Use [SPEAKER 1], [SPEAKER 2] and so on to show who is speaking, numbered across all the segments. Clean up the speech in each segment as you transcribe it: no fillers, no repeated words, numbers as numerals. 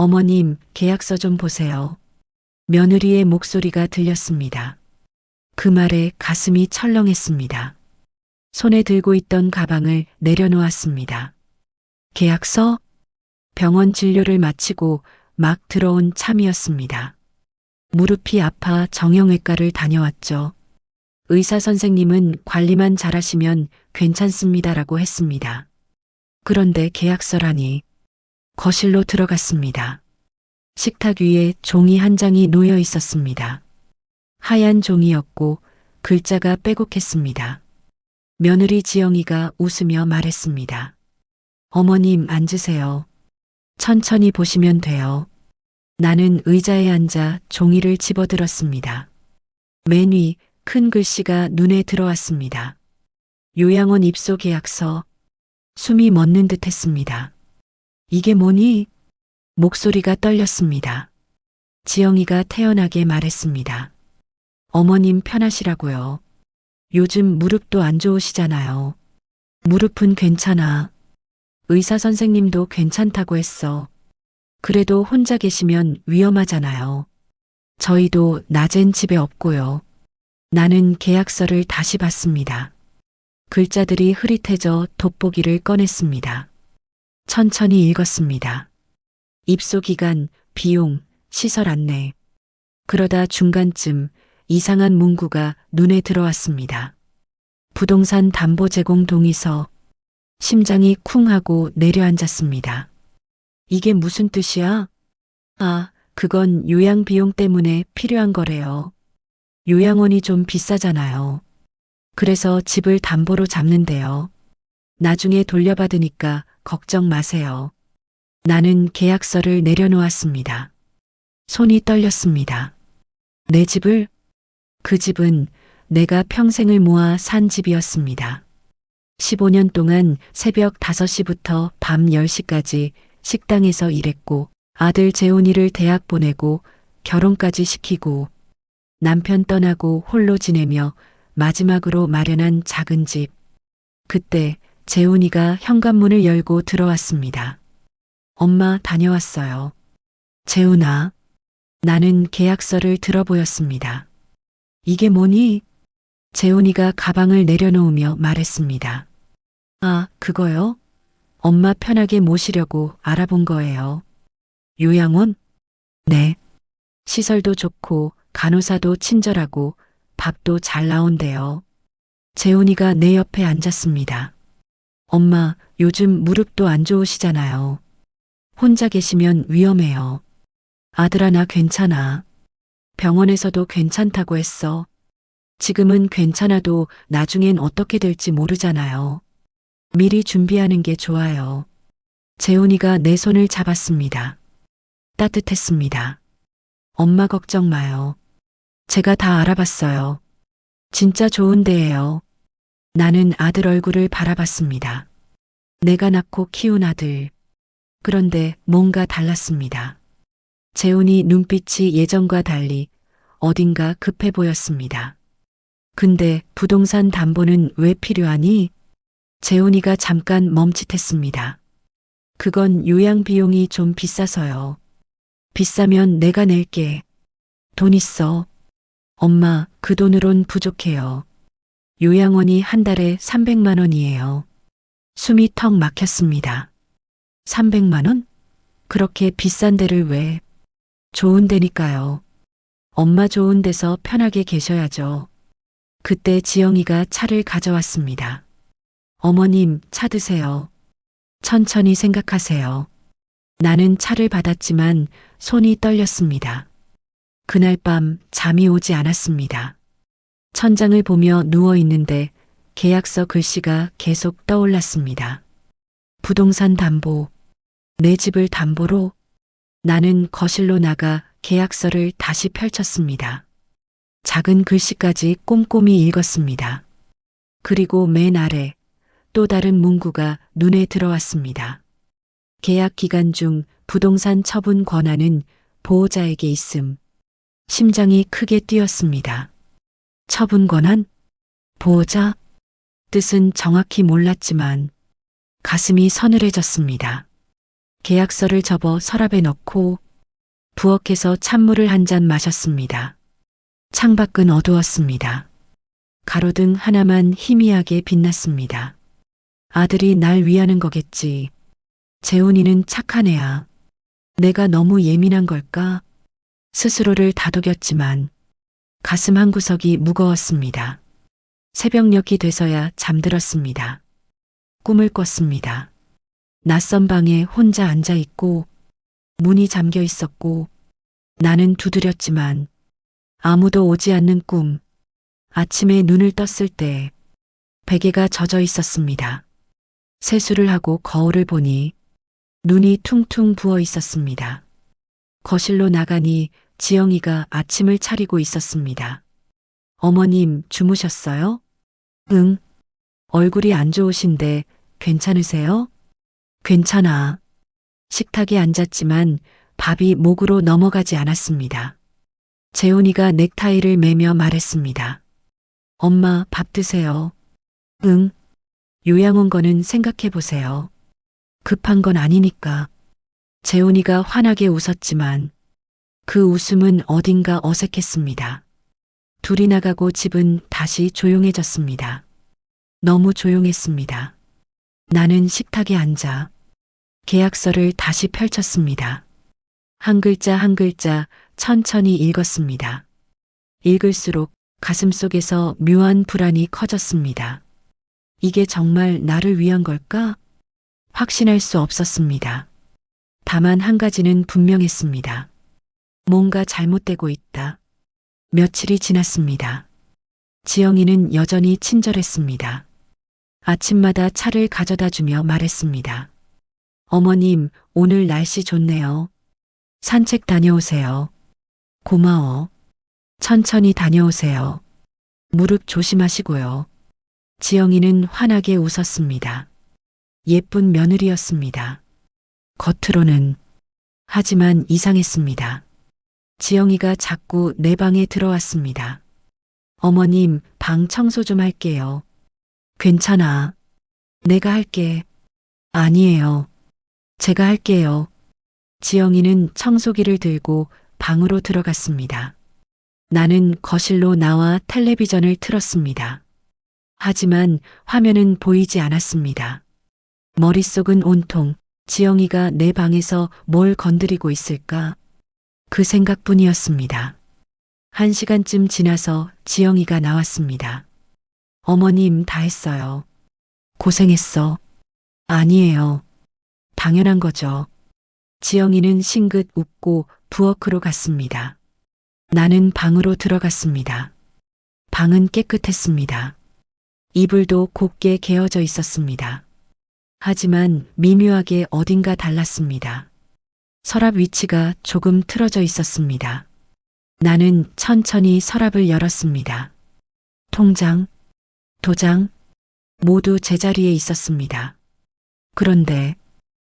[SPEAKER 1] 어머님, 계약서 좀 보세요. 며느리의 목소리가 들렸습니다. 그 말에 가슴이 철렁했습니다. 손에 들고 있던 가방을 내려놓았습니다. 계약서? 병원 진료를 마치고 막 들어온 참이었습니다. 무릎이 아파 정형외과를 다녀왔죠. 의사 선생님은 관리만 잘하시면 괜찮습니다라고 했습니다. 그런데 계약서라니. 거실로 들어갔습니다. 식탁 위에 종이 한 장이 놓여 있었습니다. 하얀 종이였고 글자가 빼곡했습니다. 며느리 지영이가 웃으며 말했습니다. 어머님 앉으세요. 천천히 보시면 돼요. 나는 의자에 앉아 종이를 집어들었습니다. 맨 위 큰 글씨가 눈에 들어왔습니다. 요양원 입소 계약서. 숨이 멎는 듯 했습니다. 이게 뭐니? 목소리가 떨렸습니다. 지영이가 태연하게 말했습니다. 어머님 편하시라고요. 요즘 무릎도 안 좋으시잖아요. 무릎은 괜찮아. 의사 선생님도 괜찮다고 했어. 그래도 혼자 계시면 위험하잖아요. 저희도 낮엔 집에 없고요. 나는 계약서를 다시 봤습니다. 글자들이 흐릿해져 돋보기를 꺼냈습니다. 천천히 읽었습니다. 입소 기간, 비용, 시설 안내. 그러다 중간쯤 이상한 문구가 눈에 들어왔습니다. 부동산 담보 제공 동의서. 심장이 쿵 하고 내려앉았습니다. 이게 무슨 뜻이야? 아, 그건 요양 비용 때문에 필요한 거래요. 요양원이 좀 비싸잖아요. 그래서 집을 담보로 잡는데요. 나중에 돌려받으니까 걱정 마세요. 나는 계약서를 내려놓았습니다. 손이 떨렸습니다. 내 집을? 그 집은 내가 평생을 모아 산 집이었습니다. 15년 동안 새벽 5시부터 밤 10시까지 식당에서 일했고 아들 재훈이를 대학 보내고 결혼까지 시키고 남편 떠나고 홀로 지내며 마지막으로 마련한 작은 집. 그때 재훈이가 현관문을 열고 들어왔습니다. 엄마 다녀왔어요. 재훈아. 나는 계약서를 들어보였습니다. 이게 뭐니? 재훈이가 가방을 내려놓으며 말했습니다. 아, 그거요? 엄마 편하게 모시려고 알아본 거예요. 요양원? 네. 시설도 좋고 간호사도 친절하고 밥도 잘 나온대요. 재훈이가 내 옆에 앉았습니다. 엄마, 요즘 무릎도 안 좋으시잖아요. 혼자 계시면 위험해요. 아들아, 나 괜찮아. 병원에서도 괜찮다고 했어. 지금은 괜찮아도 나중엔 어떻게 될지 모르잖아요. 미리 준비하는 게 좋아요. 재훈이가 내 손을 잡았습니다. 따뜻했습니다. 엄마 걱정 마요. 제가 다 알아봤어요. 진짜 좋은 데예요. 나는 아들 얼굴을 바라봤습니다. 내가 낳고 키운 아들. 그런데 뭔가 달랐습니다. 재훈이 눈빛이 예전과 달리 어딘가 급해 보였습니다. 근데 부동산 담보는 왜 필요하니? 재훈이가 잠깐 멈칫했습니다. 그건 요양 비용이 좀 비싸서요. 비싸면 내가 낼게. 돈 있어. 엄마, 그 돈으론 부족해요. 요양원이 한 달에 300만 원이에요. 숨이 턱 막혔습니다. 300만 원? 그렇게 비싼 데를 왜? 좋은 데니까요. 엄마 좋은 데서 편하게 계셔야죠. 그때 지영이가 차를 가져왔습니다. 어머님, 차 드세요. 천천히 생각하세요. 나는 차를 받았지만 손이 떨렸습니다. 그날 밤 잠이 오지 않았습니다. 천장을 보며 누워 있는데 계약서 글씨가 계속 떠올랐습니다. 부동산 담보. 내 집을 담보로? 나는 거실로 나가 계약서를 다시 펼쳤습니다. 작은 글씨까지 꼼꼼히 읽었습니다. 그리고 맨 아래 또 다른 문구가 눈에 들어왔습니다. 계약 기간 중 부동산 처분 권한은 보호자에게 있음. 심장이 크게 뛰었습니다. 처분 권한? 보호자? 뜻은 정확히 몰랐지만 가슴이 서늘해졌습니다. 계약서를 접어 서랍에 넣고 부엌에서 찬물을 한 잔 마셨습니다. 창밖은 어두웠습니다. 가로등 하나만 희미하게 빛났습니다. 아들이 날 위하는 거겠지. 재훈이는 착한 애야. 내가 너무 예민한 걸까? 스스로를 다독였지만 가슴 한구석이 무거웠습니다. 새벽녘이 돼서야 잠들었습니다. 꿈을 꿨습니다. 낯선 방에 혼자 앉아 있고 문이 잠겨 있었고 나는 두드렸지만 아무도 오지 않는 꿈. 아침에 눈을 떴을 때 베개가 젖어 있었습니다. 세수를 하고 거울을 보니 눈이 퉁퉁 부어 있었습니다. 거실로 나가니 지영이가 아침을 차리고 있었습니다. 어머님, 주무셨어요? 응. 얼굴이 안 좋으신데 괜찮으세요? 괜찮아. 식탁에 앉았지만 밥이 목으로 넘어가지 않았습니다. 재훈이가 넥타이를 매며 말했습니다. 엄마, 밥 드세요. 응. 요양 온 거는 생각해 보세요. 급한 건 아니니까. 재훈이가 환하게 웃었지만 그 웃음은 어딘가 어색했습니다. 둘이 나가고 집은 다시 조용해졌습니다. 너무 조용했습니다. 나는 식탁에 앉아 계약서를 다시 펼쳤습니다. 한 글자 한 글자 천천히 읽었습니다. 읽을수록 가슴속에서 묘한 불안이 커졌습니다. 이게 정말 나를 위한 걸까? 확신할 수 없었습니다. 다만 한 가지는 분명했습니다. 뭔가 잘못되고 있다. 며칠이 지났습니다. 지영이는 여전히 친절했습니다. 아침마다 차를 가져다 주며 말했습니다. 어머님, 오늘 날씨 좋네요. 산책 다녀오세요. 고마워. 천천히 다녀오세요. 무릎 조심하시고요. 지영이는 환하게 웃었습니다. 예쁜 며느리였습니다. 겉으로는. 하지만 이상했습니다. 지영이가 자꾸 내 방에 들어왔습니다. 어머님, 방 청소 좀 할게요. 괜찮아. 내가 할게. 아니에요. 제가 할게요. 지영이는 청소기를 들고 방으로 들어갔습니다. 나는 거실로 나와 텔레비전을 틀었습니다. 하지만 화면은 보이지 않았습니다. 머릿속은 온통 지영이가 내 방에서 뭘 건드리고 있을까? 그 생각뿐이었습니다. 1시간쯤 지나서 지영이가 나왔습니다. 어머님, 다 했어요. 고생했어. 아니에요. 당연한 거죠. 지영이는 싱긋 웃고 부엌으로 갔습니다. 나는 방으로 들어갔습니다. 방은 깨끗했습니다. 이불도 곱게 개어져 있었습니다. 하지만 미묘하게 어딘가 달랐습니다. 서랍 위치가 조금 틀어져 있었습니다. 나는 천천히 서랍을 열었습니다. 통장, 도장, 모두 제자리에 있었습니다. 그런데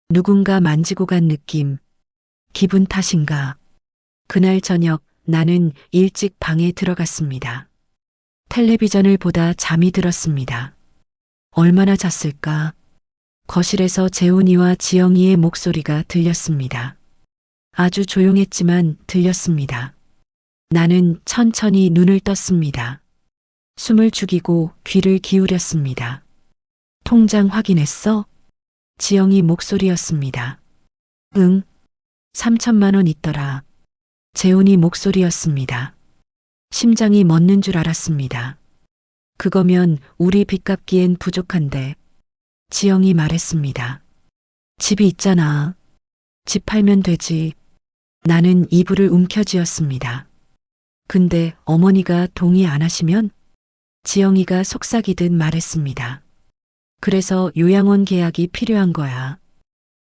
[SPEAKER 1] 누군가 만지고 간 느낌, 기분 탓인가? 그날 저녁 나는 일찍 방에 들어갔습니다. 텔레비전을 보다 잠이 들었습니다. 얼마나 잤을까? 거실에서 재훈이와 지영이의 목소리가 들렸습니다. 아주 조용했지만 들렸습니다. 나는 천천히 눈을 떴습니다. 숨을 죽이고 귀를 기울였습니다. 통장 확인했어? 지영이 목소리였습니다. 응, 3천만 원 있더라. 재훈이 목소리였습니다. 심장이 멎는 줄 알았습니다. 그거면 우리 빚 갚기엔 부족한데. 지영이 말했습니다. 집이 있잖아. 집 팔면 되지. 나는 이불을 움켜쥐었습니다. 근데 어머니가 동의 안 하시면? 지영이가 속삭이듯 말했습니다. 그래서 요양원 계약이 필요한 거야.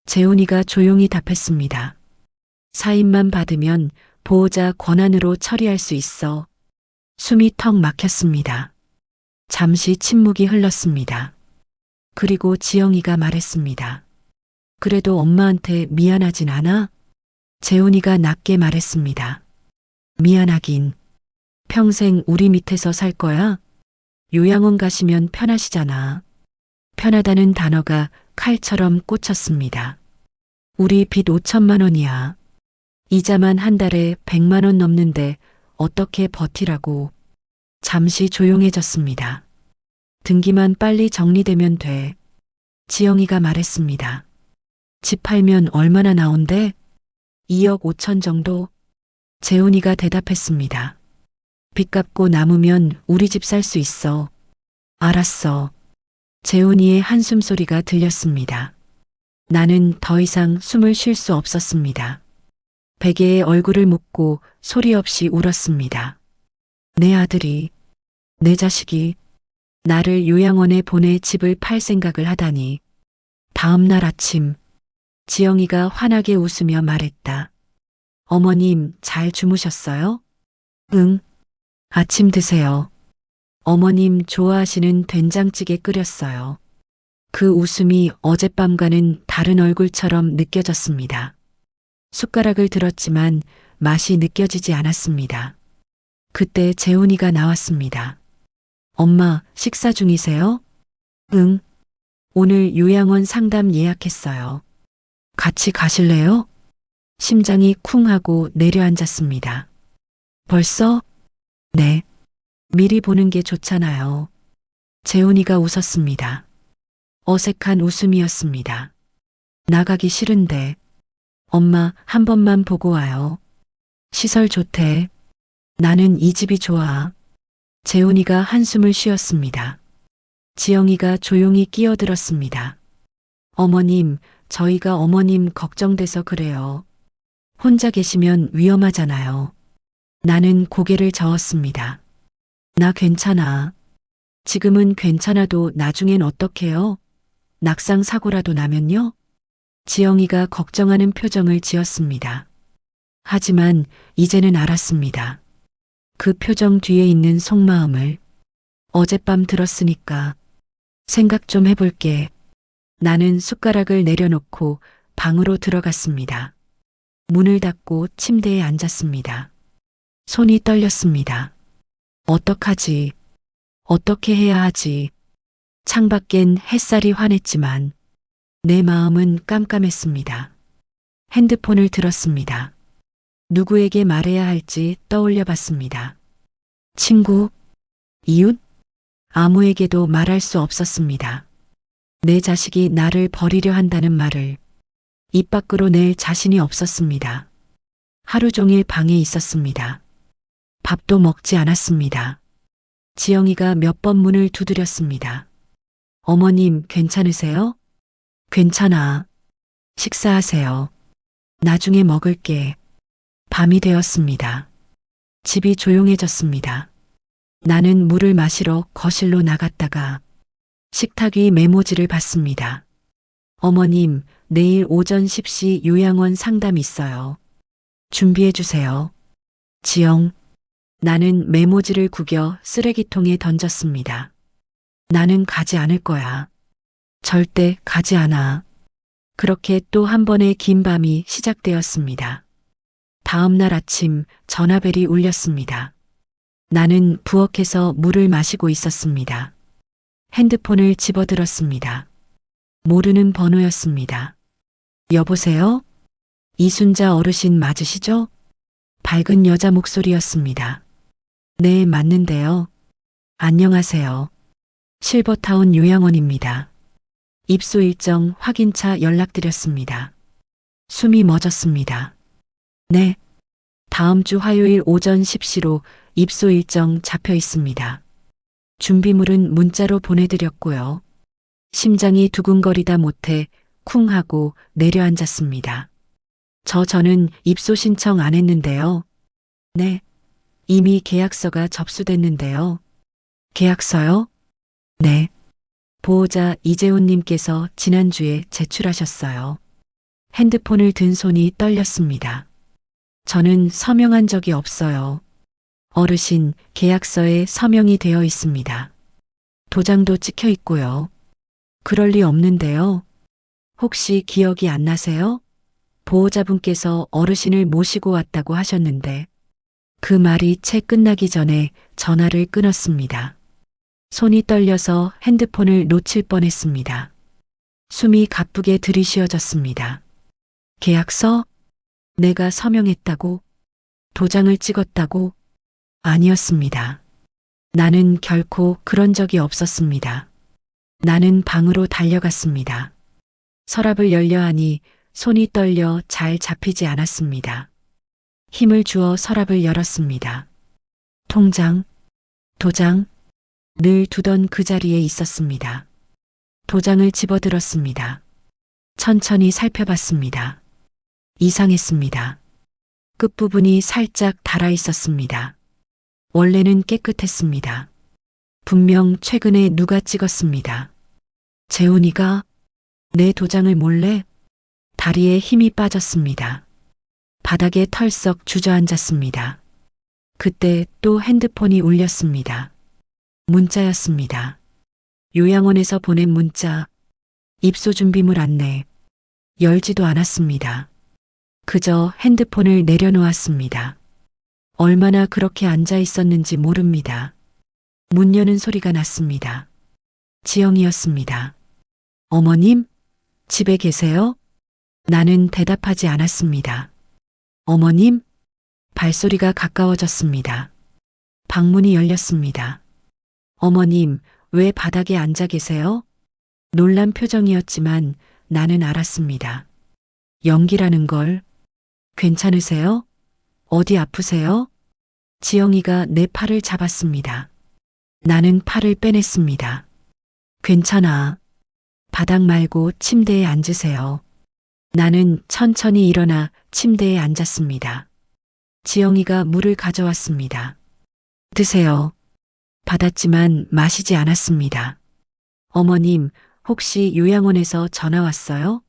[SPEAKER 1] 재훈이가 조용히 답했습니다. 사인만 받으면 보호자 권한으로 처리할 수 있어. 숨이 턱 막혔습니다. 잠시 침묵이 흘렀습니다. 그리고 지영이가 말했습니다. 그래도 엄마한테 미안하진 않아? 재훈이가 낮게 말했습니다. 미안하긴. 평생 우리 밑에서 살 거야? 요양원 가시면 편하시잖아. 편하다는 단어가 칼처럼 꽂혔습니다. 우리 빚 5천만 원이야. 이자만 한 달에 100만 원 넘는데 어떻게 버티라고. 잠시 조용해졌습니다. 등기만 빨리 정리되면 돼. 지영이가 말했습니다. 집 팔면 얼마나 나온대? 2억 5천 정도? 재훈이가 대답했습니다. 빚 갚고 남으면 우리 집 살 수 있어. 알았어. 재훈이의 한숨 소리가 들렸습니다. 나는 더 이상 숨을 쉴 수 없었습니다. 베개에 얼굴을 묻고 소리 없이 울었습니다. 내 아들이, 내 자식이 나를 요양원에 보내 집을 팔 생각을 하다니. 다음 날 아침, 지영이가 환하게 웃으며 말했다. 어머님, 잘 주무셨어요? 응. 아침 드세요. 어머님 좋아하시는 된장찌개 끓였어요. 그 웃음이 어젯밤과는 다른 얼굴처럼 느껴졌습니다. 숟가락을 들었지만 맛이 느껴지지 않았습니다. 그때 재훈이가 나왔습니다. 엄마, 식사 중이세요? 응. 오늘 요양원 상담 예약했어요. 같이 가실래요? 심장이 쿵 하고 내려앉았습니다. 벌써? 네. 미리 보는 게 좋잖아요. 재훈이가 웃었습니다. 어색한 웃음이었습니다. 나가기 싫은데. 엄마, 한 번만 보고 와요. 시설 좋대. 나는 이 집이 좋아. 재훈이가 한숨을 쉬었습니다. 지영이가 조용히 끼어들었습니다. 어머님, 저희가 어머님 걱정돼서 그래요. 혼자 계시면 위험하잖아요. 나는 고개를 저었습니다. 나 괜찮아. 지금은 괜찮아도 나중엔 어떡해요? 낙상 사고라도 나면요? 지영이가 걱정하는 표정을 지었습니다. 하지만 이제는 알았습니다. 그 표정 뒤에 있는 속마음을. 어젯밤 들었으니까 생각 좀 해볼게. 나는 숟가락을 내려놓고 방으로 들어갔습니다. 문을 닫고 침대에 앉았습니다. 손이 떨렸습니다. 어떡하지? 어떻게 해야 하지? 창밖엔 햇살이 환했지만 내 마음은 깜깜했습니다. 핸드폰을 들었습니다. 누구에게 말해야 할지 떠올려 봤습니다. 친구, 이웃? 아무에게도 말할 수 없었습니다. 내 자식이 나를 버리려 한다는 말을 입 밖으로 낼 자신이 없었습니다. 하루 종일 방에 있었습니다. 밥도 먹지 않았습니다. 지영이가 몇 번 문을 두드렸습니다. 어머님, 괜찮으세요? 괜찮아. 식사하세요. 나중에 먹을게. 밤이 되었습니다. 집이 조용해졌습니다. 나는 물을 마시러 거실로 나갔다가 식탁 위 메모지를 봤습니다. 어머님, 내일 오전 10시 요양원 상담 있어요. 준비해 주세요. 지영. 나는 메모지를 구겨 쓰레기통에 던졌습니다. 나는 가지 않을 거야. 절대 가지 않아. 그렇게 또 한 번의 긴 밤이 시작되었습니다. 다음 날 아침 전화벨이 울렸습니다. 나는 부엌에서 물을 마시고 있었습니다. 핸드폰을 집어들었습니다. 모르는 번호였습니다. 여보세요? 이순자 어르신 맞으시죠? 밝은 여자 목소리였습니다. 네, 맞는데요. 안녕하세요. 실버타운 요양원입니다. 입소 일정 확인차 연락드렸습니다. 숨이 멎었습니다. 네. 다음 주 화요일 오전 10시로 입소 일정 잡혀 있습니다. 준비물은 문자로 보내드렸고요. 심장이 두근거리다 못해 쿵 하고 내려앉았습니다. 저는 입소 신청 안 했는데요. 네. 이미 계약서가 접수됐는데요. 계약서요? 네. 보호자 이재훈님께서 지난주에 제출하셨어요. 핸드폰을 든 손이 떨렸습니다. 저는 서명한 적이 없어요. 어르신, 계약서에 서명이 되어 있습니다. 도장도 찍혀 있고요. 그럴 리 없는데요. 혹시 기억이 안 나세요? 보호자분께서 어르신을 모시고 왔다고 하셨는데 그 말이 채 끝나기 전에 전화를 끊었습니다. 손이 떨려서 핸드폰을 놓칠 뻔했습니다. 숨이 가쁘게 들이쉬어졌습니다. 계약서? 내가 서명했다고? 도장을 찍었다고? 아니었습니다. 나는 결코 그런 적이 없었습니다. 나는 방으로 달려갔습니다. 서랍을 열려 하니 손이 떨려 잘 잡히지 않았습니다. 힘을 주어 서랍을 열었습니다. 통장, 도장, 늘 두던 그 자리에 있었습니다. 도장을 집어들었습니다. 천천히 살펴봤습니다. 이상했습니다. 끝부분이 살짝 닳아 있었습니다. 원래는 깨끗했습니다. 분명 최근에 누가 찍었습니다. 재훈이가 내 도장을 몰래? 다리에 힘이 빠졌습니다. 바닥에 털썩 주저앉았습니다. 그때 또 핸드폰이 울렸습니다. 문자였습니다. 요양원에서 보낸 문자, 입소 준비물 안내. 열지도 않았습니다. 그저 핸드폰을 내려놓았습니다. 얼마나 그렇게 앉아 있었는지 모릅니다. 문 여는 소리가 났습니다. 지영이었습니다. 어머님? 집에 계세요? 나는 대답하지 않았습니다. 어머님? 발소리가 가까워졌습니다. 방문이 열렸습니다. 어머님, 왜 바닥에 앉아 계세요? 놀란 표정이었지만 나는 알았습니다. 연기라는 걸. 괜찮으세요? 어디 아프세요? 지영이가 내 팔을 잡았습니다. 나는 팔을 빼냈습니다. 괜찮아. 바닥 말고 침대에 앉으세요. 나는 천천히 일어나 침대에 앉았습니다. 지영이가 물을 가져왔습니다. 드세요. 받았지만 마시지 않았습니다. 어머님, 혹시 요양원에서 전화 왔어요?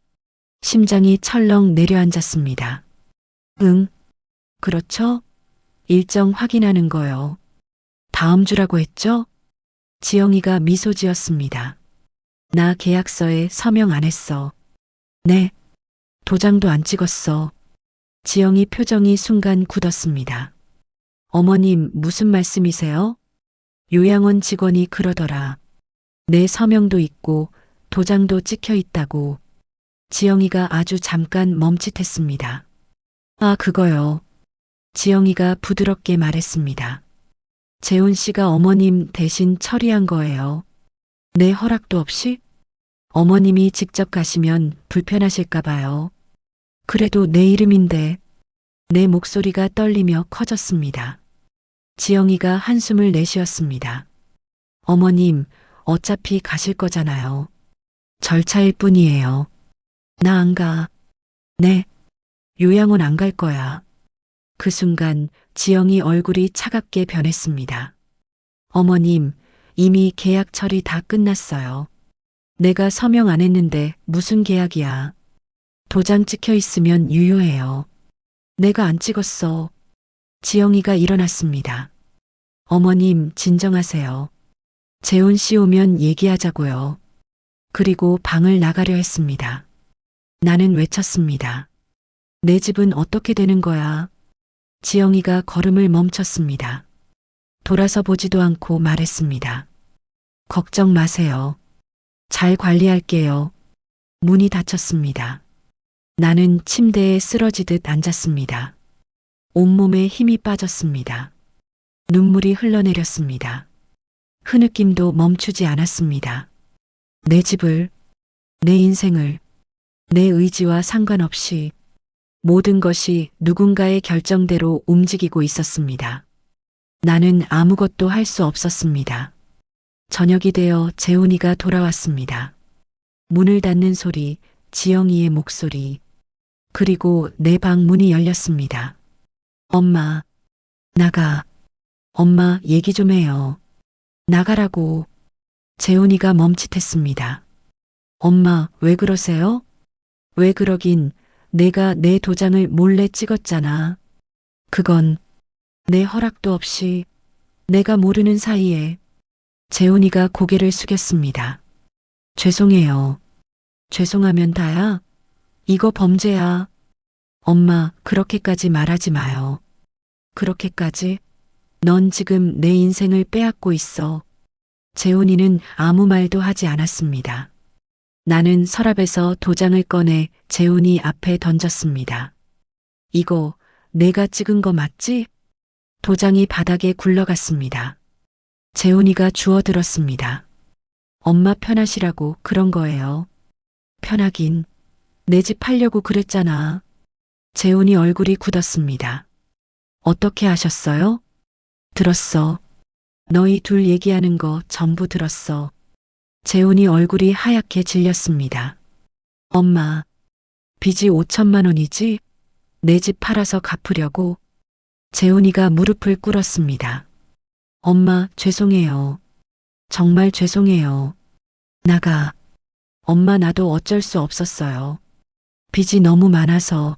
[SPEAKER 1] 심장이 철렁 내려앉았습니다. 응. 그렇죠? 일정 확인하는 거요. 다음 주라고 했죠? 지영이가 미소 지었습니다. 나 계약서에 서명 안 했어. 네. 도장도 안 찍었어. 지영이 표정이 순간 굳었습니다. 어머님, 무슨 말씀이세요? 요양원 직원이 그러더라. 내 서명도 있고 도장도 찍혀 있다고. 지영이가 아주 잠깐 멈칫했습니다. 아, 그거요. 지영이가 부드럽게 말했습니다. 재훈 씨가 어머님 대신 처리한 거예요. 내 허락도 없이? 어머님이 직접 가시면 불편하실까 봐요. 그래도 내 이름인데. 내 목소리가 떨리며 커졌습니다. 지영이가 한숨을 내쉬었습니다. 어머님, 어차피 가실 거잖아요. 절차일 뿐이에요. 나 안 가. 네. 요양원 안 갈 거야. 그 순간 지영이 얼굴이 차갑게 변했습니다. 어머님, 이미 계약 처리 다 끝났어요. 내가 서명 안 했는데 무슨 계약이야. 도장 찍혀 있으면 유효해요. 내가 안 찍었어. 지영이가 일어났습니다. 어머님, 진정하세요. 재훈 씨 오면 얘기하자고요. 그리고 방을 나가려 했습니다. 나는 외쳤습니다. 내 집은 어떻게 되는 거야? 지영이가 걸음을 멈췄습니다. 돌아서 보지도 않고 말했습니다. 걱정 마세요. 잘 관리할게요. 문이 닫혔습니다. 나는 침대에 쓰러지듯 앉았습니다. 온몸에 힘이 빠졌습니다. 눈물이 흘러내렸습니다. 흐느낌도 멈추지 않았습니다. 내 집을, 내 인생을, 내 의지와 상관없이 모든 것이 누군가의 결정대로 움직이고 있었습니다. 나는 아무것도 할 수 없었습니다. 저녁이 되어 재훈이가 돌아왔습니다. 문을 닫는 소리, 지영이의 목소리, 그리고 내 방 문이 열렸습니다. 엄마, 나가. 엄마, 얘기 좀 해요. 나가라고. 재훈이가 멈칫했습니다. 엄마, 왜 그러세요? 왜 그러긴, 내가 내 도장을 몰래 찍었잖아. 그건 내 허락도 없이 내가 모르는 사이에. 재훈이가 고개를 숙였습니다. 죄송해요. 죄송하면 다야? 이거 범죄야. 엄마, 그렇게까지 말하지 마요. 그렇게까지? 넌 지금 내 인생을 빼앗고 있어. 재훈이는 아무 말도 하지 않았습니다. 나는 서랍에서 도장을 꺼내 재훈이 앞에 던졌습니다. 이거 내가 찍은 거 맞지? 도장이 바닥에 굴러갔습니다. 재훈이가 주워들었습니다. 엄마 편하시라고 그런 거예요. 편하긴. 내 집 팔려고 그랬잖아. 재훈이 얼굴이 굳었습니다. 어떻게 하셨어요? 들었어. 너희 둘 얘기하는 거 전부 들었어. 재훈이 얼굴이 하얗게 질렸습니다. 엄마, 빚이 5천만 원이지? 내 집 팔아서 갚으려고. 재훈이가 무릎을 꿇었습니다. 엄마, 죄송해요. 정말 죄송해요. 나가. 엄마, 나도 어쩔 수 없었어요. 빚이 너무 많아서.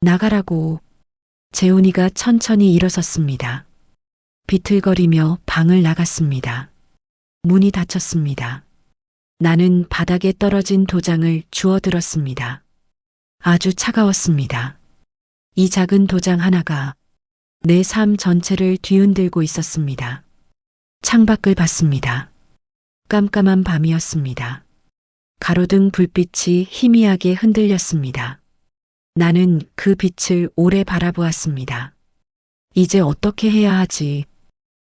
[SPEAKER 1] 나가라고. 재훈이가 천천히 일어섰습니다. 비틀거리며 방을 나갔습니다. 문이 닫혔습니다. 나는 바닥에 떨어진 도장을 주워들었습니다. 아주 차가웠습니다. 이 작은 도장 하나가 내 삶 전체를 뒤흔들고 있었습니다. 창밖을 봤습니다. 깜깜한 밤이었습니다. 가로등 불빛이 희미하게 흔들렸습니다. 나는 그 빛을 오래 바라보았습니다. 이제 어떻게 해야 하지?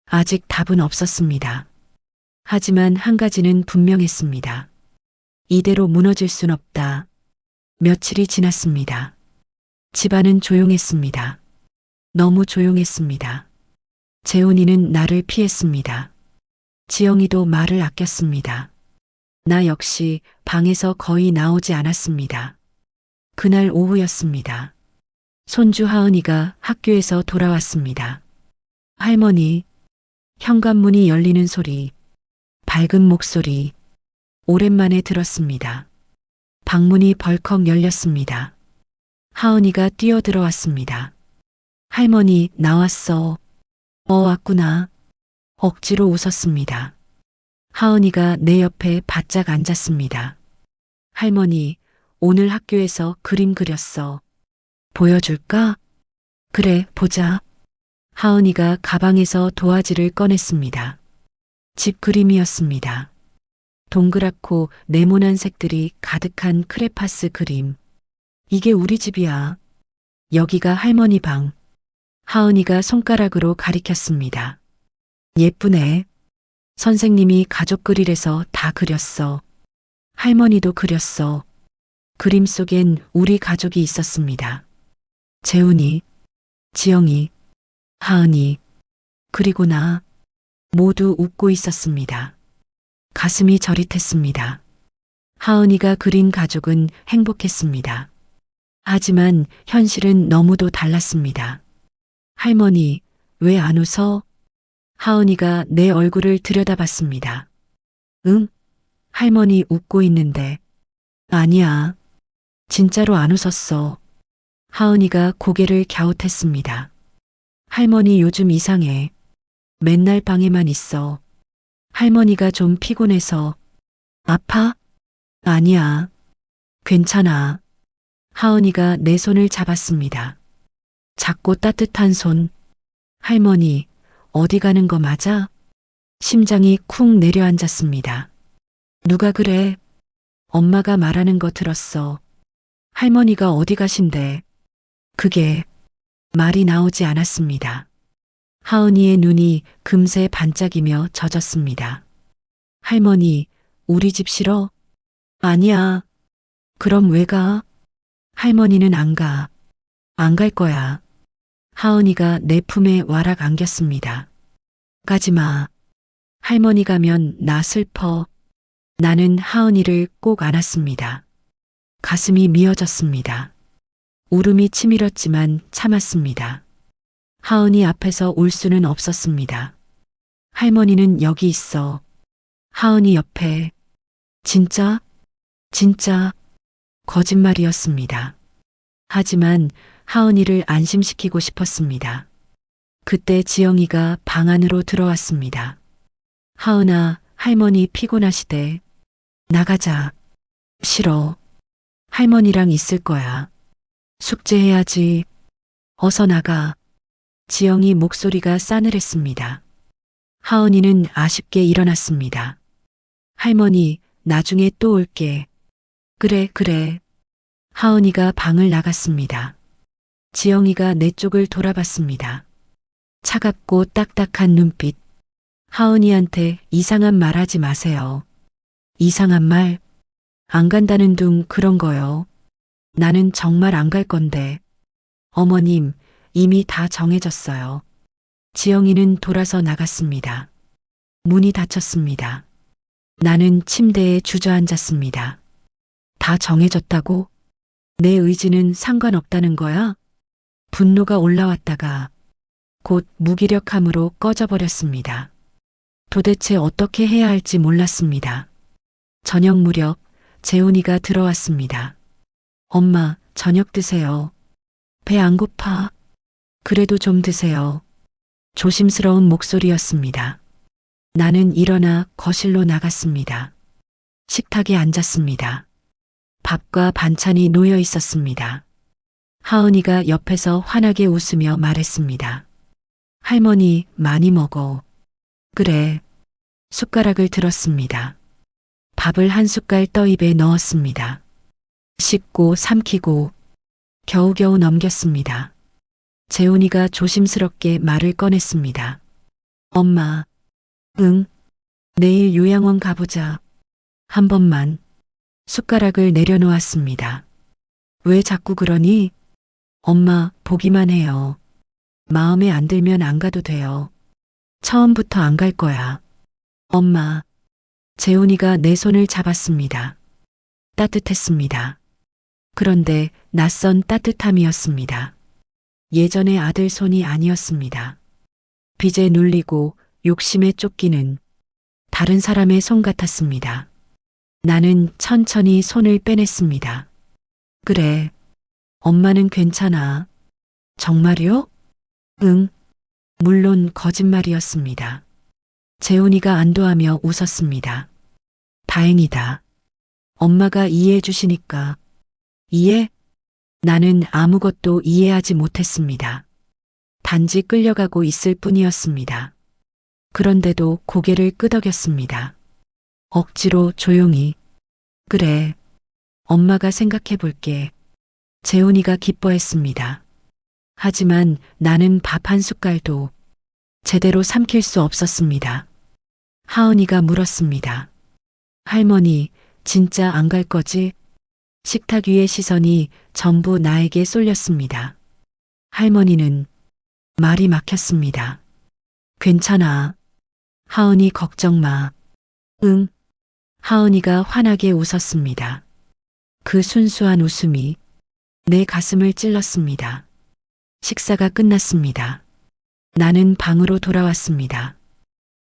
[SPEAKER 1] 아직 답은 없었습니다. 하지만 한 가지는 분명했습니다. 이대로 무너질 순 없다. 며칠이 지났습니다. 집안은 조용했습니다. 너무 조용했습니다. 재훈이는 나를 피했습니다. 지영이도 말을 아꼈습니다. 나 역시 방에서 거의 나오지 않았습니다. 그날 오후였습니다. 손주 하은이가 학교에서 돌아왔습니다. 할머니, 현관문이 열리는 소리, 밝은 목소리, 오랜만에 들었습니다. 방문이 벌컥 열렸습니다. 하은이가 뛰어들어왔습니다. 할머니, 나왔어. 왔구나. 억지로 웃었습니다. 하은이가 내 옆에 바짝 앉았습니다. 할머니, 오늘 학교에서 그림 그렸어. 보여줄까? 그래, 보자. 하은이가 가방에서 도화지를 꺼냈습니다. 집 그림이었습니다. 동그랗고 네모난 색들이 가득한 크레파스 그림. 이게 우리 집이야. 여기가 할머니 방. 하은이가 손가락으로 가리켰습니다. 예쁘네. 선생님이 가족 그릴에서 다 그렸어. 할머니도 그렸어. 그림 속엔 우리 가족이 있었습니다. 재훈이, 지영이, 하은이, 그리고 나 모두 웃고 있었습니다. 가슴이 저릿했습니다. 하은이가 그린 가족은 행복했습니다. 하지만 현실은 너무도 달랐습니다. 할머니, 왜 안 웃어? 하은이가 내 얼굴을 들여다봤습니다. 응? 할머니 웃고 있는데. 아니야. 진짜로 안 웃었어. 하은이가 고개를 갸웃했습니다. 할머니 요즘 이상해. 맨날 방에만 있어. 할머니가 좀 피곤해서. 아파? 아니야. 괜찮아. 하은이가 내 손을 잡았습니다. 작고 따뜻한 손. 할머니, 어디 가는 거 맞아? 심장이 쿵 내려앉았습니다. 누가 그래? 엄마가 말하는 거 들었어. 할머니가 어디 가신대? 그게 말이 나오지 않았습니다. 하은이의 눈이 금세 반짝이며 젖었습니다. 할머니, 우리 집 싫어? 아니야. 그럼 왜 가? 할머니는 안 가. 안 갈 거야. 하은이가 내 품에 와락 안겼습니다. 가지 마. 할머니 가면 나 슬퍼. 나는 하은이를 꼭 안았습니다. 가슴이 미어졌습니다. 울음이 치밀었지만 참았습니다. 하은이 앞에서 울 수는 없었습니다. 할머니는 여기 있어. 하은이 옆에. 진짜? 진짜? 거짓말이었습니다. 하지만 하은이를 안심시키고 싶었습니다. 그때 지영이가 방 안으로 들어왔습니다. 하은아, 할머니 피곤하시대. 나가자. 싫어. 할머니랑 있을 거야. 숙제해야지. 어서 나가. 지영이 목소리가 싸늘했습니다. 하은이는 아쉽게 일어났습니다. 할머니, 나중에 또 올게. 그래, 그래. 하은이가 방을 나갔습니다. 지영이가 내 쪽을 돌아봤습니다. 차갑고 딱딱한 눈빛. 하은이한테 이상한 말 하지 마세요. 이상한 말? 안 간다는 둥 그런 거요. 나는 정말 안 갈 건데. 어머님, 이미 다 정해졌어요. 지영이는 돌아서 나갔습니다. 문이 닫혔습니다. 나는 침대에 주저앉았습니다. 다 정해졌다고? 내 의지는 상관없다는 거야? 분노가 올라왔다가 곧 무기력함으로 꺼져버렸습니다. 도대체 어떻게 해야 할지 몰랐습니다. 저녁 무렵 재훈이가 들어왔습니다. 엄마, 저녁 드세요. 배 안 고파? 그래도 좀 드세요. 조심스러운 목소리였습니다. 나는 일어나 거실로 나갔습니다. 식탁에 앉았습니다. 밥과 반찬이 놓여 있었습니다. 하은이가 옆에서 환하게 웃으며 말했습니다. 할머니, 많이 먹어. 그래. 숟가락을 들었습니다. 밥을 한 숟갈 떠 입에 넣었습니다. 씹고 삼키고 겨우겨우 넘겼습니다. 재훈이가 조심스럽게 말을 꺼냈습니다. 엄마. 응. 내일 요양원 가보자. 한 번만. 숟가락을 내려놓았습니다. 왜 자꾸 그러니? 엄마, 보기만 해요. 마음에 안 들면 안 가도 돼요. 처음부터 안 갈 거야. 엄마. 재훈이가 내 손을 잡았습니다. 따뜻했습니다. 그런데 낯선 따뜻함이었습니다. 예전의 아들 손이 아니었습니다. 빚에 눌리고 욕심에 쫓기는 다른 사람의 손 같았습니다. 나는 천천히 손을 빼냈습니다. 그래. 엄마는 괜찮아. 정말요? 응. 물론 거짓말이었습니다. 재훈이가 안도하며 웃었습니다. 다행이다. 엄마가 이해해 주시니까. 이해? 나는 아무것도 이해하지 못했습니다. 단지 끌려가고 있을 뿐이었습니다. 그런데도 고개를 끄덕였습니다. 억지로 조용히. 그래. 엄마가 생각해 볼게. 재훈이가 기뻐했습니다. 하지만 나는 밥 한 숟갈도 제대로 삼킬 수 없었습니다. 하은이가 물었습니다. 할머니, 진짜 안 갈 거지? 식탁 위의 시선이 전부 나에게 쏠렸습니다. 할머니는 말이 막혔습니다. 괜찮아. 하은이 걱정 마. 응. 하은이가 환하게 웃었습니다. 그 순수한 웃음이 내 가슴을 찔렀습니다. 식사가 끝났습니다. 나는 방으로 돌아왔습니다.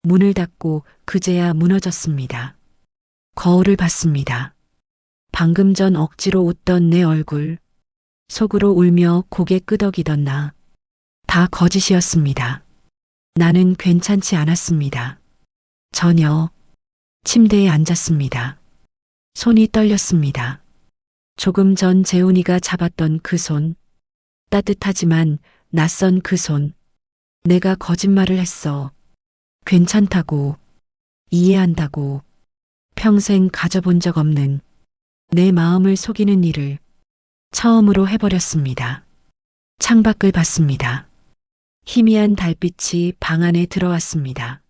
[SPEAKER 1] 문을 닫고 그제야 무너졌습니다. 거울을 봤습니다. 방금 전 억지로 웃던 내 얼굴, 속으로 울며 고개 끄덕이던 나, 다 거짓이었습니다. 나는 괜찮지 않았습니다. 전혀. 침대에 앉았습니다. 손이 떨렸습니다. 조금 전 재훈이가 잡았던 그 손, 따뜻하지만 낯선 그 손. 내가 거짓말을 했어. 괜찮다고, 이해한다고, 평생 가져본 적 없는 내 마음을 속이는 일을 처음으로 해버렸습니다. 창밖을 봤습니다. 희미한 달빛이 방 안에 들어왔습니다.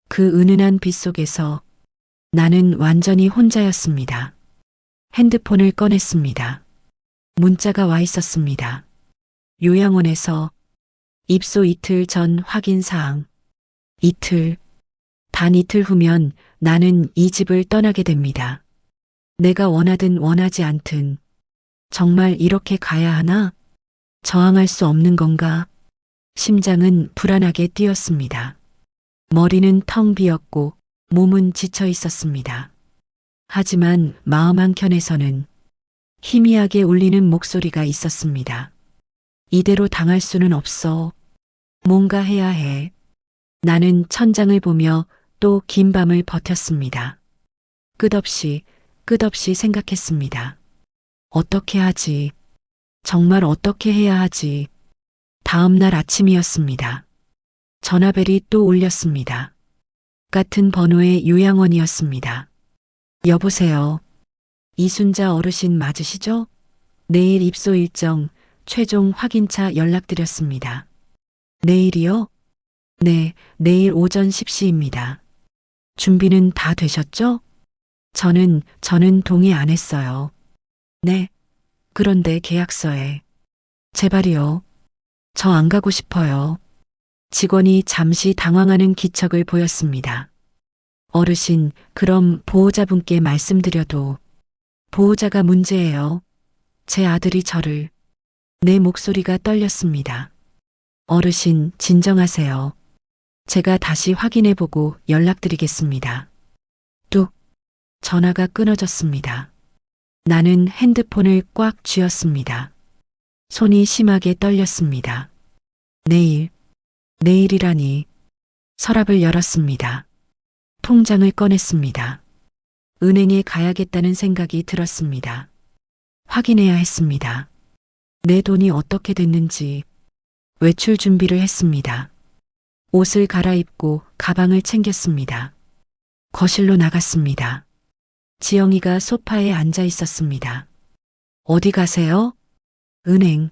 [SPEAKER 1] 그 은은한 빛 속에서 나는 완전히 혼자였습니다. 핸드폰을 꺼냈습니다. 문자가 와 있었습니다. 요양원에서 입소 이틀 전 확인사항. 이틀. 단 이틀 후면 나는 이 집을 떠나게 됩니다. 내가 원하든 원하지 않든 정말 이렇게 가야 하나? 저항할 수 없는 건가? 심장은 불안하게 뛰었습니다. 머리는 텅 비었고 몸은 지쳐 있었습니다. 하지만 마음 한켠에서는 희미하게 울리는 목소리가 있었습니다. 이대로 당할 수는 없어. 뭔가 해야 해. 나는 천장을 보며 또 긴 밤을 버텼습니다. 끝없이 생각했습니다. 어떻게 하지? 정말 어떻게 해야 하지? 다음 날 아침이었습니다. 전화벨이 또 울렸습니다. 같은 번호의 요양원이었습니다. 여보세요. 이순자 어르신 맞으시죠? 내일 입소 일정, 최종 확인차 연락드렸습니다. 내일이요? 네, 내일 오전 10시입니다. 준비는 다 되셨죠? 저는 동의 안 했어요. 네. 그런데 계약서에. 제발이요. 저 안 가고 싶어요. 직원이 잠시 당황하는 기척을 보였습니다. 어르신, 그럼 보호자분께 말씀드려도 보호자가 문제예요. 제 아들이 저를. 내 목소리가 떨렸습니다. 어르신, 진정하세요. 제가 다시 확인해보고 연락드리겠습니다. 뚝. 전화가 끊어졌습니다. 나는 핸드폰을 꽉 쥐었습니다. 손이 심하게 떨렸습니다. 내일이라니. 서랍을 열었습니다. 통장을 꺼냈습니다. 은행에 가야겠다는 생각이 들었습니다. 확인해야 했습니다. 내 돈이 어떻게 됐는지. 외출 준비를 했습니다. 옷을 갈아입고 가방을 챙겼습니다. 거실로 나갔습니다. 지영이가 소파에 앉아 있었습니다. 어디 가세요? 은행.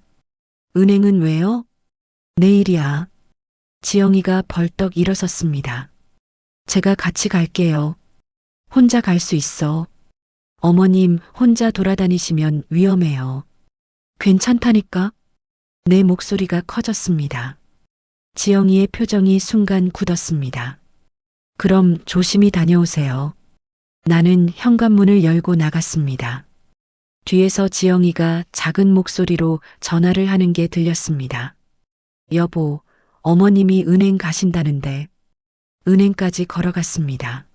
[SPEAKER 1] 은행은 왜요? 내일이야. 지영이가 벌떡 일어섰습니다. 제가 같이 갈게요. 혼자 갈 수 있어. 어머님 혼자 돌아다니시면 위험해요. 괜찮다니까? 내 목소리가 커졌습니다. 지영이의 표정이 순간 굳었습니다. 그럼 조심히 다녀오세요. 나는 현관문을 열고 나갔습니다. 뒤에서 지영이가 작은 목소리로 전화를 하는 게 들렸습니다. 여보, 어머님이 은행 가신다는데. 은행까지 걸어갔습니다.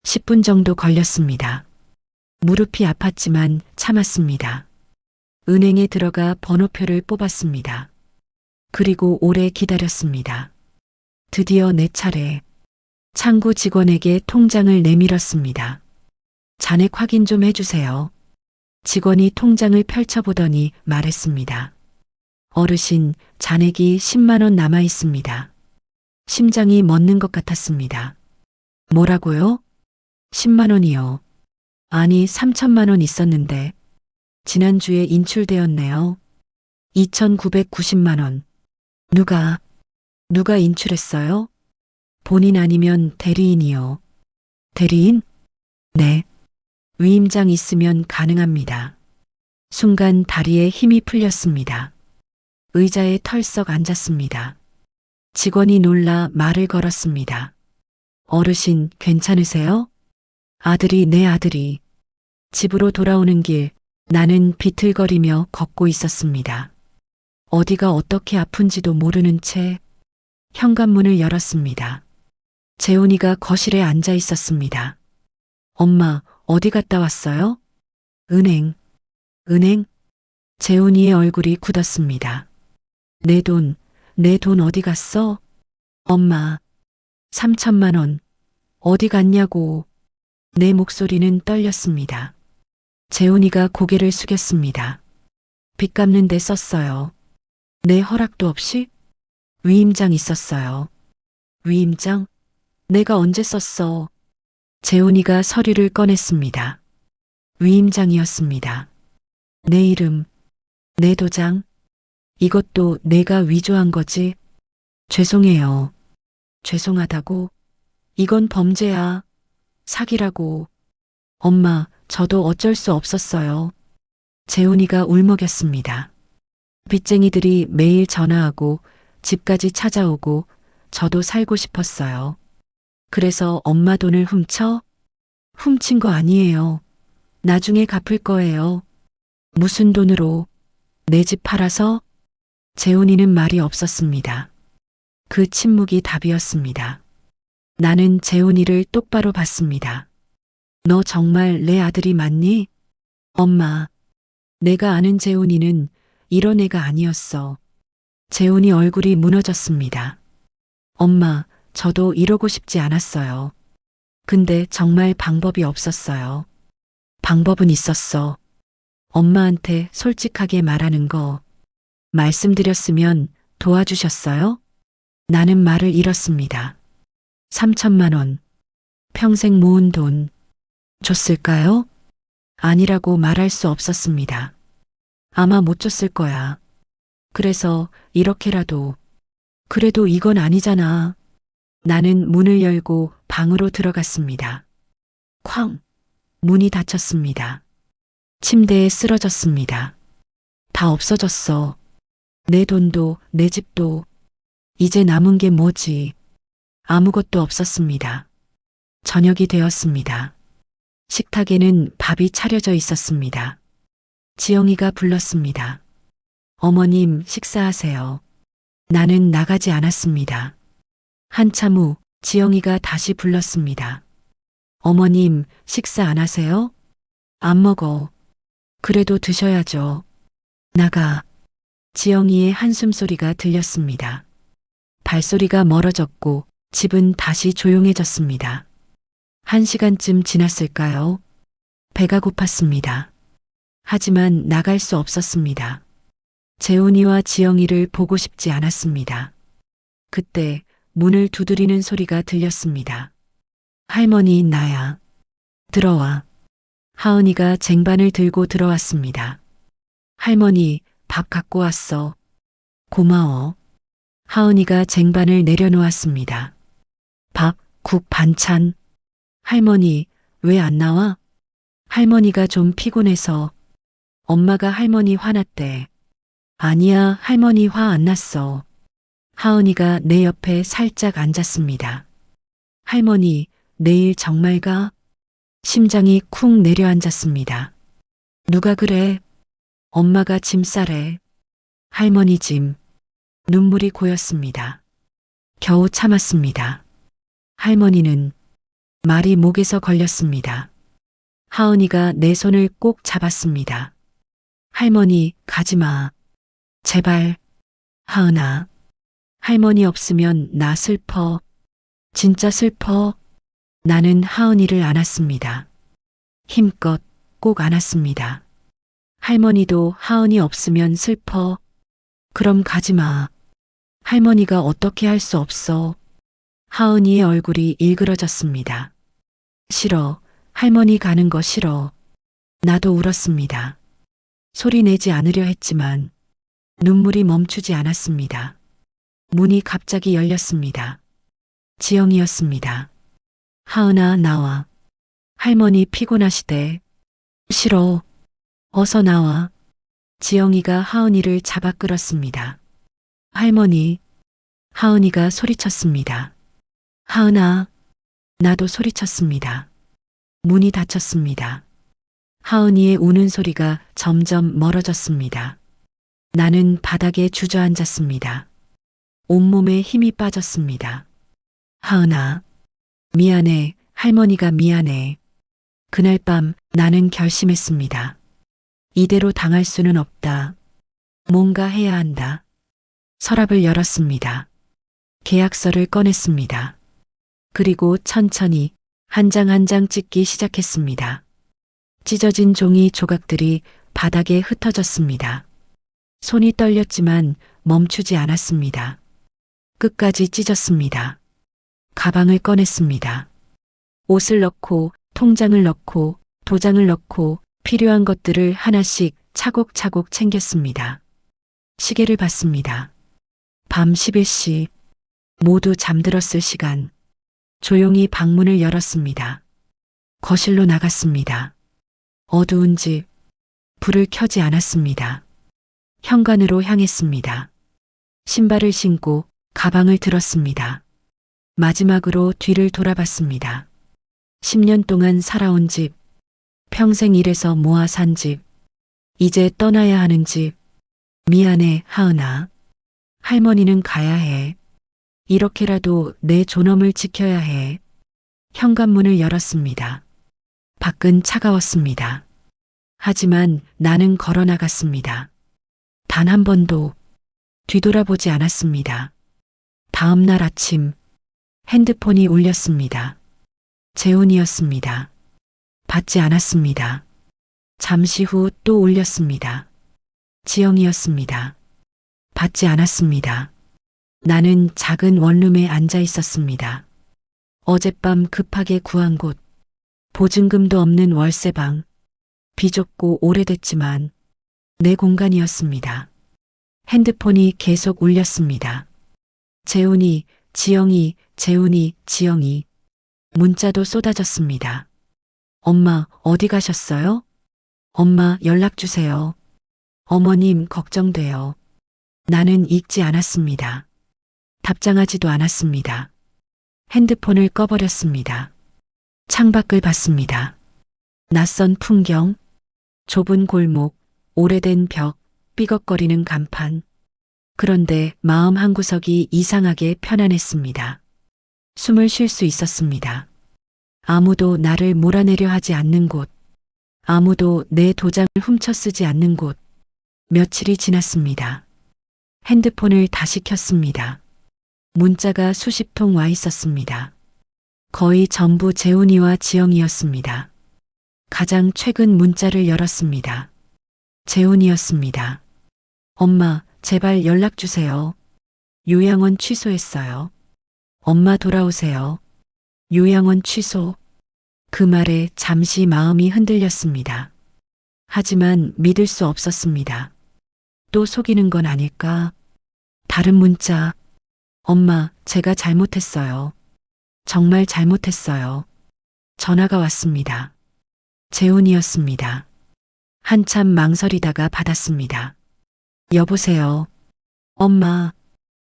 [SPEAKER 1] 10분 정도 걸렸습니다. 무릎이 아팠지만 참았습니다. 은행에 들어가 번호표를 뽑았습니다. 그리고 오래 기다렸습니다. 드디어 내 차례. 창구 직원에게 통장을 내밀었습니다. 잔액 확인 좀 해주세요. 직원이 통장을 펼쳐보더니 말했습니다. 어르신, 잔액이 10만 원 남아 있습니다. 심장이 멎는 것 같았습니다. 뭐라고요? 10만 원이요. 아니, 3천만 원 있었는데. 지난주에 인출되었네요. 2,990만 원. 누가 인출했어요? 본인 아니면 대리인이요. 대리인? 네. 위임장 있으면 가능합니다. 순간 다리에 힘이 풀렸습니다. 의자에 털썩 앉았습니다. 직원이 놀라 말을 걸었습니다. 어르신, 괜찮으세요? 내 아들이. 집으로 돌아오는 길, 나는 비틀거리며 걷고 있었습니다. 어디가 어떻게 아픈지도 모르는 채 현관문을 열었습니다. 재훈이가 거실에 앉아 있었습니다. 엄마, 어디 갔다 왔어요? 은행. 재훈이의 얼굴이 굳었습니다. 내 돈 어디 갔어? 엄마, 3천만 원. 어디 갔냐고. 내 목소리는 떨렸습니다. 재훈이가 고개를 숙였습니다. 빚 갚는 데 썼어요. 내 허락도 없이? 위임장 있었어요. 위임장? 내가 언제 썼어? 재훈이가 서류를 꺼냈습니다. 위임장이었습니다. 내 이름, 내 도장. 이것도 내가 위조한 거지? 죄송해요. 죄송하다고? 이건 범죄야. 사기라고. 엄마, 저도 어쩔 수 없었어요. 재훈이가 울먹였습니다. 빚쟁이들이 매일 전화하고 집까지 찾아오고 저도 살고 싶었어요. 그래서 엄마 돈을 훔친 거 아니에요. 나중에 갚을 거예요. 무슨 돈으로? 내 집 팔아서? 재훈이는 말이 없었습니다. 그 침묵이 답이었습니다. 나는 재훈이를 똑바로 봤습니다. 너 정말 내 아들이 맞니? 엄마, 내가 아는 재훈이는 이런 애가 아니었어. 재훈이 얼굴이 무너졌습니다. 엄마, 저도 이러고 싶지 않았어요. 근데 정말 방법이 없었어요. 방법은 있었어. 엄마한테 솔직하게 말하는 거. 말씀드렸으면 도와주셨어요? 나는 말을 잃었습니다. 3천만 원. 평생 모은 돈. 줬을까요? 아니라고 말할 수 없었습니다. 아마 못 줬을 거야. 그래서 이렇게라도, 그래도 이건 아니잖아. 나는 문을 열고 방으로 들어갔습니다. 쾅! 문이 닫혔습니다. 침대에 쓰러졌습니다. 다 없어졌어. 내 돈도, 내 집도. 이제 남은 게 뭐지? 아무것도 없었습니다. 저녁이 되었습니다. 식탁에는 밥이 차려져 있었습니다. 지영이가 불렀습니다. 어머님, 식사하세요. 나는 나가지 않았습니다. 한참 후 지영이가 다시 불렀습니다. 어머님, 식사 안 하세요? 안 먹어. 그래도 드셔야죠. 나가. 지영이의 한숨 소리가 들렸습니다. 발소리가 멀어졌고 집은 다시 조용해졌습니다. 1시간쯤 지났을까요? 배가 고팠습니다. 하지만 나갈 수 없었습니다. 재훈이와 지영이를 보고 싶지 않았습니다. 그때 문을 두드리는 소리가 들렸습니다. 할머니, 나야. 들어와. 하은이가 쟁반을 들고 들어왔습니다. 할머니, 밥 갖고 왔어. 고마워. 하은이가 쟁반을 내려놓았습니다. 밥, 국, 반찬. 할머니, 왜 안 나와? 할머니가 좀 피곤해서. 엄마가 할머니 화났대. 아니야, 할머니 화 안 났어. 하은이가 내 옆에 살짝 앉았습니다. 할머니, 내일 정말 가? 심장이 쿵 내려앉았습니다. 누가 그래? 엄마가 짐 싸래. 할머니 짐. 눈물이 고였습니다. 겨우 참았습니다. 할머니는 말이 목에서 걸렸습니다. 하은이가 내 손을 꼭 잡았습니다. 할머니, 가지 마. 제발. 하은아. 할머니 없으면 나 슬퍼. 진짜 슬퍼. 나는 하은이를 안았습니다. 힘껏 꼭 안았습니다. 할머니도 하은이 없으면 슬퍼. 그럼 가지 마. 할머니가 어떻게 할 수 없어. 하은이의 얼굴이 일그러졌습니다. 싫어. 할머니 가는 거 싫어. 나도 울었습니다. 소리 내지 않으려 했지만 눈물이 멈추지 않았습니다. 문이 갑자기 열렸습니다. 지영이었습니다. 하은아, 나와. 할머니 피곤하시대. 싫어. 어서 나와. 지영이가 하은이를 잡아 끌었습니다. 할머니. 하은이가 소리쳤습니다. 하은아. 나도 소리쳤습니다. 문이 닫혔습니다. 하은이의 우는 소리가 점점 멀어졌습니다. 나는 바닥에 주저앉았습니다. 온몸에 힘이 빠졌습니다. 하은아. 미안해. 할머니가 미안해. 그날 밤 나는 결심했습니다. 이대로 당할 수는 없다. 뭔가 해야 한다. 서랍을 열었습니다. 계약서를 꺼냈습니다. 그리고 천천히 한 장 한 장 찍기 시작했습니다. 찢어진 종이 조각들이 바닥에 흩어졌습니다. 손이 떨렸지만 멈추지 않았습니다. 끝까지 찢었습니다. 가방을 꺼냈습니다. 옷을 넣고 통장을 넣고 도장을 넣고 필요한 것들을 하나씩 차곡차곡 챙겼습니다. 시계를 봤습니다. 밤 11시. 모두 잠들었을 시간. 조용히 방문을 열었습니다. 거실로 나갔습니다. 어두운 집. 불을 켜지 않았습니다. 현관으로 향했습니다. 신발을 신고 가방을 들었습니다. 마지막으로 뒤를 돌아봤습니다. 10년 동안 살아온 집, 평생 일해서 모아 산 집, 이제 떠나야 하는 집. 미안해, 하은아. 할머니는 가야 해. 이렇게라도 내 존엄을 지켜야 해. 현관문을 열었습니다. 밖은 차가웠습니다. 하지만 나는 걸어 나갔습니다. 단 한 번도 뒤돌아보지 않았습니다. 다음 날 아침 핸드폰이 울렸습니다. 재훈이었습니다. 받지 않았습니다. 잠시 후 또 울렸습니다. 지영이었습니다. 받지 않았습니다. 나는 작은 원룸에 앉아 있었습니다. 어젯밤 급하게 구한 곳, 보증금도 없는 월세방, 비좁고 오래됐지만 내 공간이었습니다. 핸드폰이 계속 울렸습니다. 재훈이, 지영이, 재훈이, 지영이. 문자도 쏟아졌습니다. 엄마, 어디 가셨어요? 엄마, 연락 주세요. 어머님, 걱정돼요. 나는 읽지 않았습니다. 답장하지도 않았습니다. 핸드폰을 꺼버렸습니다. 창밖을 봤습니다. 낯선 풍경, 좁은 골목, 오래된 벽, 삐걱거리는 간판. 그런데 마음 한구석이 이상하게 편안했습니다. 숨을 쉴 수 있었습니다. 아무도 나를 몰아내려 하지 않는 곳, 아무도 내 도장을 훔쳐 쓰지 않는 곳. 며칠이 지났습니다. 핸드폰을 다시 켰습니다. 문자가 수십 통 와 있었습니다. 거의 전부 재훈이와 지영이었습니다. 가장 최근 문자를 열었습니다. 재훈이었습니다. 엄마, 제발 연락 주세요. 요양원 취소했어요. 엄마 돌아오세요. 요양원 취소. 그 말에 잠시 마음이 흔들렸습니다. 하지만 믿을 수 없었습니다. 또 속이는 건 아닐까? 다른 문자. 엄마, 제가 잘못했어요. 정말 잘못했어요. 전화가 왔습니다. 재훈이었습니다. 한참 망설이다가 받았습니다. 여보세요. 엄마.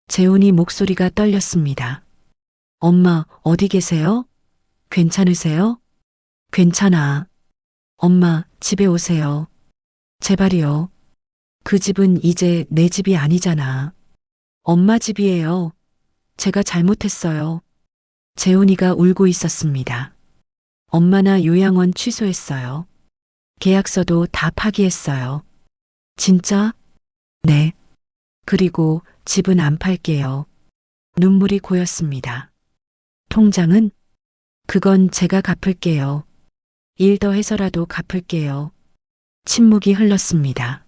[SPEAKER 1] 재훈이 목소리가 떨렸습니다. 엄마, 어디 계세요? 괜찮으세요? 괜찮아. 엄마, 집에 오세요. 제발이요. 그 집은 이제 내 집이 아니잖아. 엄마 집이에요. 제가 잘못했어요. 재훈이가 울고 있었습니다. 엄마나 요양원 취소했어요. 계약서도 다 파기했어요. 진짜? 네. 그리고 집은 안 팔게요. 눈물이 고였습니다. 통장은? 그건 제가 갚을게요. 일 더 해서라도 갚을게요. 침묵이 흘렀습니다.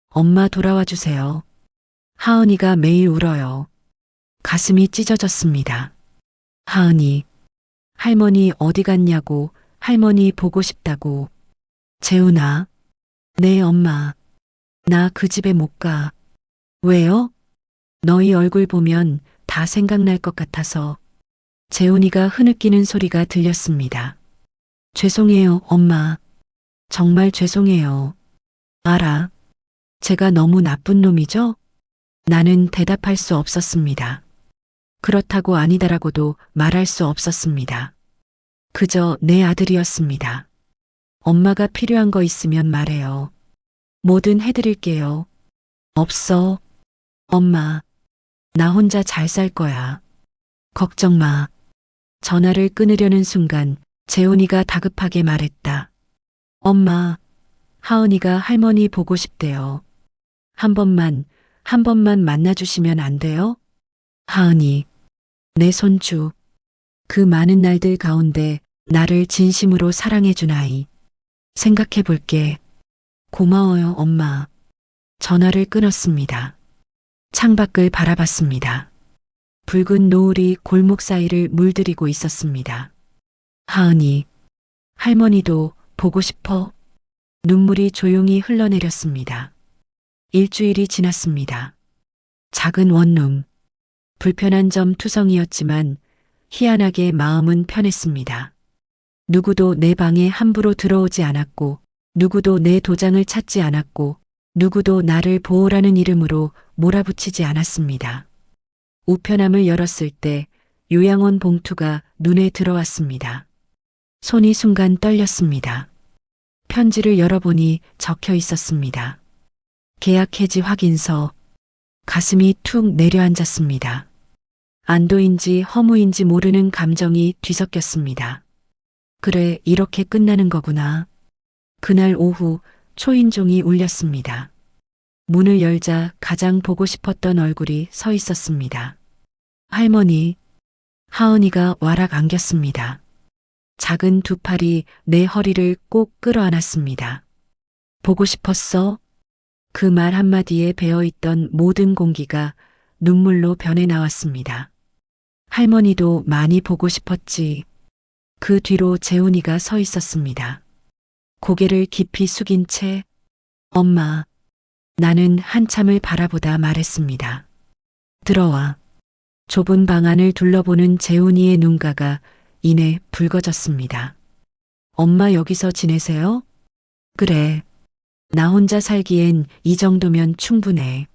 [SPEAKER 1] 엄마 돌아와 주세요. 하은이가 매일 울어요. 가슴이 찢어졌습니다. 하은이. 할머니 어디 갔냐고, 할머니 보고 싶다고. 재훈아. 네, 엄마. 나 그 집에 못 가. 왜요? 너희 얼굴 보면 다 생각날 것 같아서. 재훈이가 흐느끼는 소리가 들렸습니다. 죄송해요, 엄마. 정말 죄송해요. 알아. 제가 너무 나쁜 놈이죠? 나는 대답할 수 없었습니다. 그렇다고 아니다라고도 말할 수 없었습니다. 그저 내 아들이었습니다. 엄마가 필요한 거 있으면 말해요. 뭐든 해드릴게요. 없어. 엄마. 나 혼자 잘 살 거야. 걱정 마. 전화를 끊으려는 순간 재훈이가 다급하게 말했다. 엄마. 하은이가 할머니 보고 싶대요. 한 번만 만나주시면 안 돼요? 하은이. 내 손주. 그 많은 날들 가운데 나를 진심으로 사랑해준 아이. 생각해 볼게. 고마워요, 엄마. 전화를 끊었습니다. 창밖을 바라봤습니다. 붉은 노을이 골목 사이를 물들이고 있었습니다. 하은이. 할머니도 보고 싶어? 눈물이 조용히 흘러내렸습니다. 일주일이 지났습니다. 작은 원룸. 불편한 점 투성이었지만 희한하게 마음은 편했습니다. 누구도 내 방에 함부로 들어오지 않았고, 누구도 내 도장을 찾지 않았고, 누구도 나를 보호라는 이름으로 몰아붙이지 않았습니다. 우편함을 열었을 때 요양원 봉투가 눈에 들어왔습니다. 손이 순간 떨렸습니다. 편지를 열어보니 적혀 있었습니다. 계약 해지 확인서. 가슴이 툭 내려앉았습니다. 안도인지 허무인지 모르는 감정이 뒤섞였습니다. 그래, 이렇게 끝나는 거구나. 그날 오후 초인종이 울렸습니다. 문을 열자 가장 보고 싶었던 얼굴이 서 있었습니다. 할머니. 하은이가 와락 안겼습니다. 작은 두 팔이 내 허리를 꼭 끌어안았습니다. 보고 싶었어? 그 말 한마디에 배어있던 모든 공기가 눈물로 변해 나왔습니다. 할머니도 많이 보고 싶었지. 그 뒤로 재훈이가 서 있었습니다. 고개를 깊이 숙인 채 엄마, 나는 한참을 바라보다 말했습니다. 들어와. 좁은 방 안을 둘러보는 재훈이의 눈가가 이내 붉어졌습니다. 엄마 여기서 지내세요? 그래. 나 혼자 살기엔 이 정도면 충분해.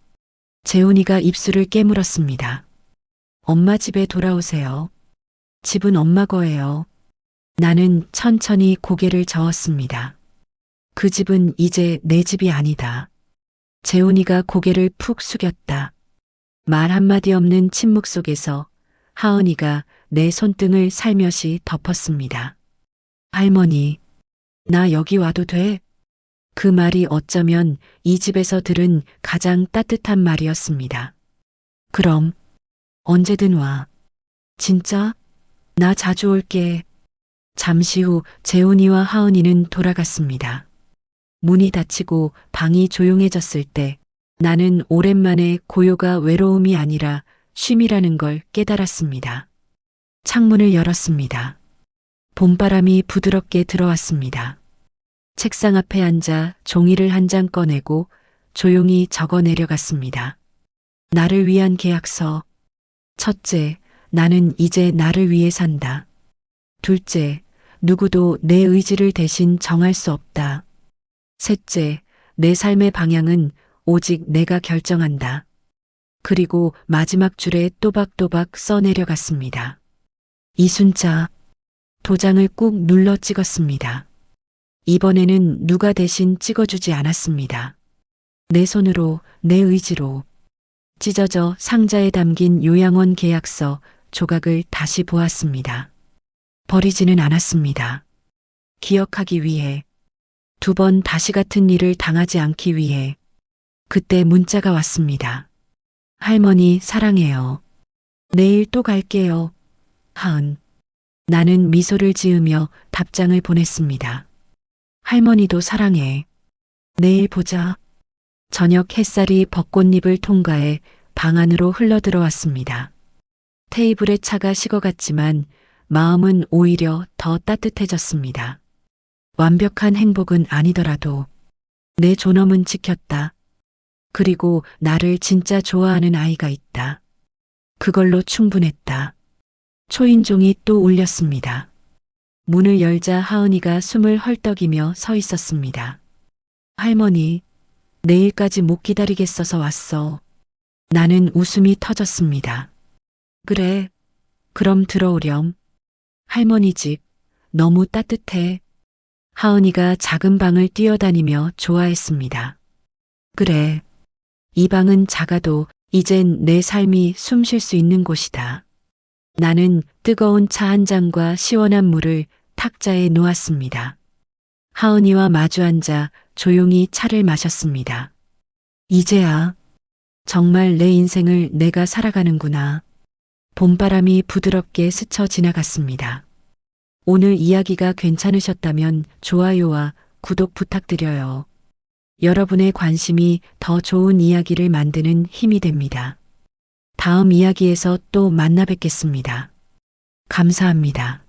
[SPEAKER 1] 재훈이가 입술을 깨물었습니다. 엄마 집에 돌아오세요. 집은 엄마 거예요. 나는 천천히 고개를 저었습니다. 그 집은 이제 내 집이 아니다. 재훈이가 고개를 푹 숙였다. 말 한마디 없는 침묵 속에서 하은이가 내 손등을 살며시 덮었습니다. 할머니, 나 여기 와도 돼? 그 말이 어쩌면 이 집에서 들은 가장 따뜻한 말이었습니다. 그럼, 언제든 와. 진짜? 나 자주 올게. 잠시 후 재훈이와 하은이는 돌아갔습니다. 문이 닫히고 방이 조용해졌을 때 나는 오랜만에 고요가 외로움이 아니라 쉼이라는 걸 깨달았습니다. 창문을 열었습니다. 봄바람이 부드럽게 들어왔습니다. 책상 앞에 앉아 종이를 한 장 꺼내고 조용히 적어 내려갔습니다. 나를 위한 계약서. 첫째, 나는 이제 나를 위해 산다. 둘째, 누구도 내 의지를 대신 정할 수 없다. 셋째, 내 삶의 방향은 오직 내가 결정한다. 그리고 마지막 줄에 또박또박 써내려갔습니다. 이순자. 도장을 꾹 눌러 찍었습니다. 이번에는 누가 대신 찍어주지 않았습니다. 내 손으로, 내 의지로. 찢어져 상자에 담긴 요양원 계약서 조각을 다시 보았습니다. 버리지는 않았습니다. 기억하기 위해. 2번 다시 같은 일을 당하지 않기 위해. 그때 문자가 왔습니다. 할머니 사랑해요. 내일 또 갈게요. 하은. 나는 미소를 지으며 답장을 보냈습니다. 할머니도 사랑해. 내일 보자. 저녁 햇살이 벚꽃잎을 통과해 방 안으로 흘러들어왔습니다. 테이블에 차가 식어갔지만 마음은 오히려 더 따뜻해졌습니다. 완벽한 행복은 아니더라도 내 존엄은 지켰다. 그리고 나를 진짜 좋아하는 아이가 있다. 그걸로 충분했다. 초인종이 또 울렸습니다. 문을 열자 하은이가 숨을 헐떡이며 서 있었습니다. 할머니, 내일까지 못 기다리겠어서 왔어. 나는 웃음이 터졌습니다. 그래, 그럼 들어오렴. 할머니 집 너무 따뜻해. 하은이가 작은 방을 뛰어다니며 좋아했습니다. 그래, 이 방은 작아도 이젠 내 삶이 숨 쉴 수 있는 곳이다. 나는 뜨거운 차 한 잔과 시원한 물을 탁자에 놓았습니다. 하은이와 마주 앉아 조용히 차를 마셨습니다. 이제야 정말 내 인생을 내가 살아가는구나. 봄바람이 부드럽게 스쳐 지나갔습니다. 오늘 이야기가 괜찮으셨다면 좋아요와 구독 부탁드려요. 여러분의 관심이 더 좋은 이야기를 만드는 힘이 됩니다. 다음 이야기에서 또 만나 뵙겠습니다. 감사합니다.